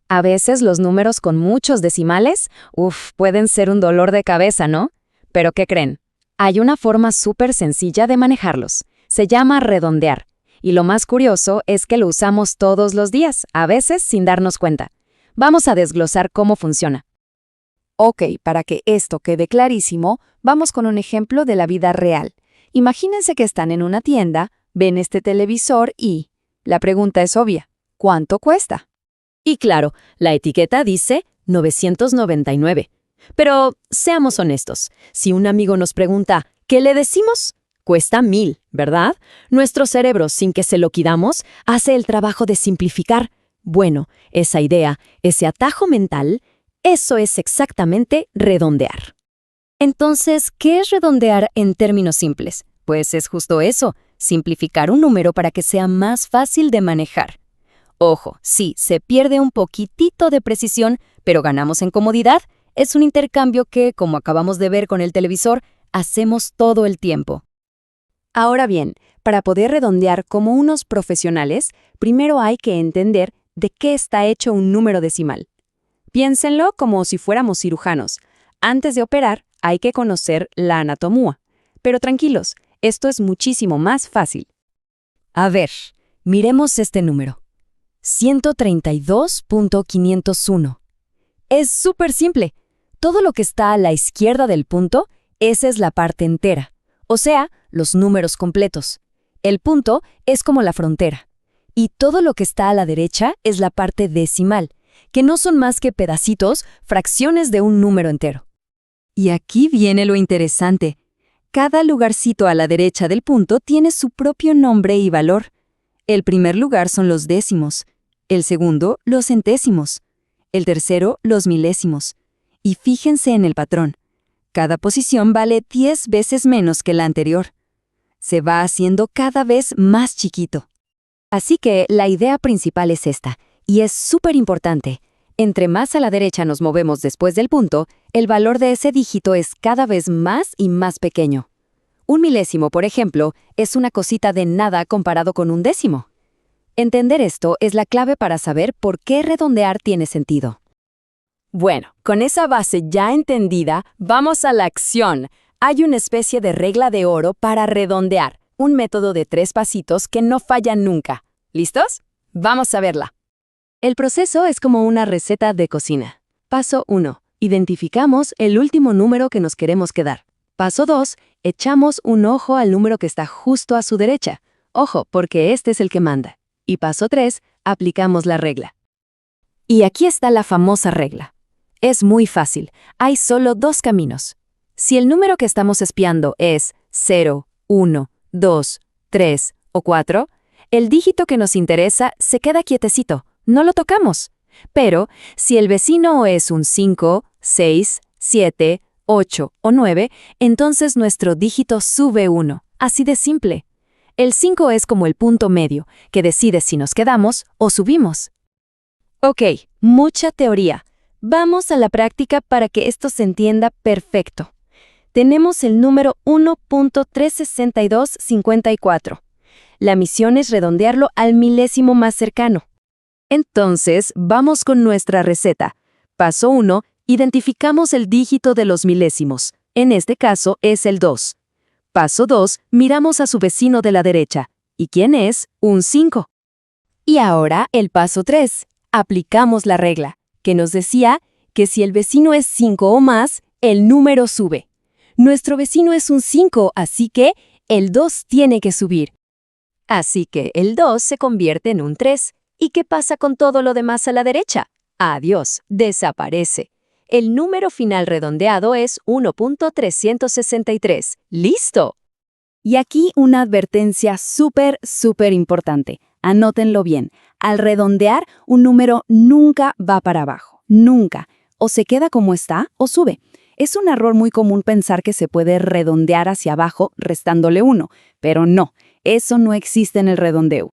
A veces los números con muchos decimales, pueden ser un dolor de cabeza, ¿no? Pero ¿qué creen? Hay una forma súper sencilla de manejarlos. Se llama redondear. Y lo más curioso es que lo usamos todos los días, a veces sin darnos cuenta. Vamos a desglosar cómo funciona. Ok, para que esto quede clarísimo, vamos con un ejemplo de la vida real. Imagínense que están en una tienda, ven este televisor y... La pregunta es obvia, ¿cuánto cuesta? Y claro, la etiqueta dice 999. Pero seamos honestos, si un amigo nos pregunta, ¿qué le decimos? Cuesta 1000, ¿verdad? Nuestro cerebro, sin que se lo quidamos, hace el trabajo de simplificar. Bueno, esa idea, ese atajo mental, eso es exactamente redondear. Entonces, ¿qué es redondear en términos simples? Pues es justo eso, simplificar un número para que sea más fácil de manejar. Ojo, sí, se pierde un poquitito de precisión, pero ganamos en comodidad. Es un intercambio que, como acabamos de ver con el televisor, hacemos todo el tiempo. Ahora bien, para poder redondear como unos profesionales, primero hay que entender de qué está hecho un número decimal. Piénsenlo como si fuéramos cirujanos. Antes de operar, hay que conocer la anatomía. Pero tranquilos, esto es muchísimo más fácil. A ver, miremos este número. 132.501. Es súper simple. Todo lo que está a la izquierda del punto, esa es la parte entera. O sea, los números completos. El punto es como la frontera. Y todo lo que está a la derecha es la parte decimal, que no son más que pedacitos, fracciones de un número entero. Y aquí viene lo interesante. Cada lugarcito a la derecha del punto tiene su propio nombre y valor. El primer lugar son los décimos, el segundo, los centésimos, el tercero, los milésimos. Y fíjense en el patrón. Cada posición vale 10 veces menos que la anterior. Se va haciendo cada vez más chiquito. Así que la idea principal es esta, y es súper importante. Entre más a la derecha nos movemos después del punto, el valor de ese dígito es cada vez más y más pequeño. Un milésimo, por ejemplo, es una cosita de nada comparado con un décimo. Entender esto es la clave para saber por qué redondear tiene sentido. Bueno, con esa base ya entendida, vamos a la acción. Hay una especie de regla de oro para redondear, un método de 3 pasitos que no falla nunca. ¿Listos? Vamos a verla. El proceso es como una receta de cocina. Paso 1. Identificamos el último número que nos queremos quedar. Paso 2. Echamos un ojo al número que está justo a su derecha. Ojo, porque este es el que manda. Y paso 3. Aplicamos la regla. Y aquí está la famosa regla. Es muy fácil. Hay solo 2 caminos. Si el número que estamos espiando es 0, 1, 2, 3 o 4, el dígito que nos interesa se queda quietecito. No lo tocamos. Pero si el vecino es un 5, 6, 7, 8 o 9, entonces nuestro dígito sube 1. Así de simple. El 5 es como el punto medio, que decide si nos quedamos o subimos. Ok, mucha teoría. Vamos a la práctica para que esto se entienda perfecto. Tenemos el número 1.36254. La misión es redondearlo al milésimo más cercano. Entonces, vamos con nuestra receta. Paso 1. Identificamos el dígito de los milésimos. En este caso es el 2. Paso 2. Miramos a su vecino de la derecha. ¿Y quién es? Un 5. Y ahora el paso 3. Aplicamos la regla, que nos decía que si el vecino es 5 o más, el número sube. Nuestro vecino es un 5, así que el 2 tiene que subir. Así que el 2 se convierte en un 3. ¿Y qué pasa con todo lo demás a la derecha? Adiós, desaparece. El número final redondeado es 1.363. ¡Listo! Y aquí una advertencia súper importante. Anótenlo bien. Al redondear, un número nunca va para abajo. Nunca. O se queda como está o sube. Es un error muy común pensar que se puede redondear hacia abajo restándole 1, pero no, eso no existe en el redondeo.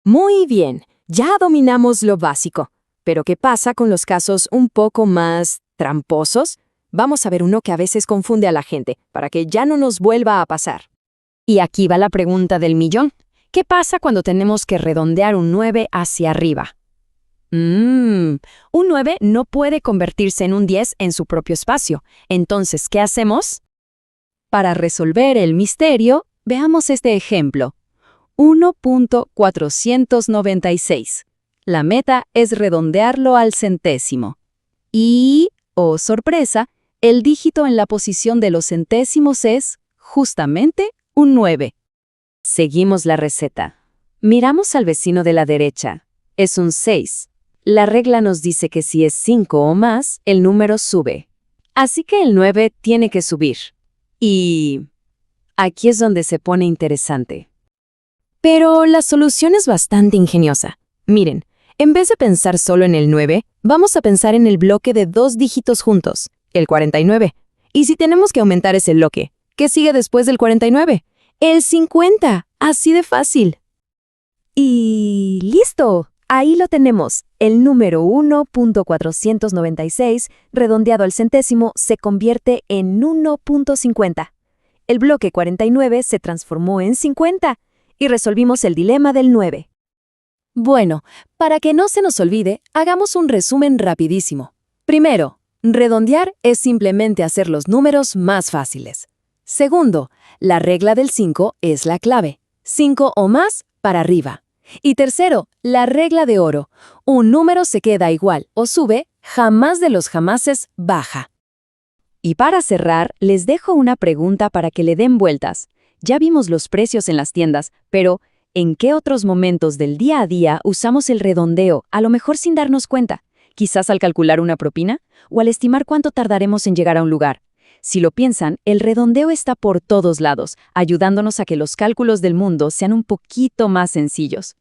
Muy bien, ya dominamos lo básico. Pero ¿qué pasa con los casos un poco más tramposos? Vamos a ver uno que a veces confunde a la gente, para que ya no nos vuelva a pasar. Y aquí va la pregunta del millón. ¿Qué pasa cuando tenemos que redondear un 9 hacia arriba? Un 9 no puede convertirse en un 10 en su propio espacio. Entonces, ¿qué hacemos? Para resolver el misterio, veamos este ejemplo. 1.496. La meta es redondearlo al centésimo. Y, oh sorpresa, el dígito en la posición de los centésimos es, justamente, un 9. Seguimos la receta. Miramos al vecino de la derecha. Es un 6. La regla nos dice que si es 5 o más, el número sube. Así que el 9 tiene que subir. Y aquí es donde se pone interesante. Pero la solución es bastante ingeniosa. Miren, en vez de pensar solo en el 9, vamos a pensar en el bloque de 2 dígitos juntos, el 49. Y si tenemos que aumentar ese bloque, ¿qué sigue después del 49? El 50, así de fácil. Y listo. Ahí lo tenemos. El número 1.496, redondeado al centésimo, se convierte en 1.50. El bloque 49 se transformó en 50 y resolvimos el dilema del 9. Bueno, para que no se nos olvide, hagamos un resumen rapidísimo. Primero, redondear es simplemente hacer los números más fáciles. Segundo, la regla del 5 es la clave. 5 o más para arriba. Y tercero, la regla de oro. Un número se queda igual o sube, jamás de los jamases baja. Y para cerrar, les dejo una pregunta para que le den vueltas. Ya vimos los precios en las tiendas, pero ¿en qué otros momentos del día a día usamos el redondeo, a lo mejor sin darnos cuenta? Quizás al calcular una propina o al estimar cuánto tardaremos en llegar a un lugar. Si lo piensan, el redondeo está por todos lados, ayudándonos a que los cálculos del mundo sean un poquito más sencillos.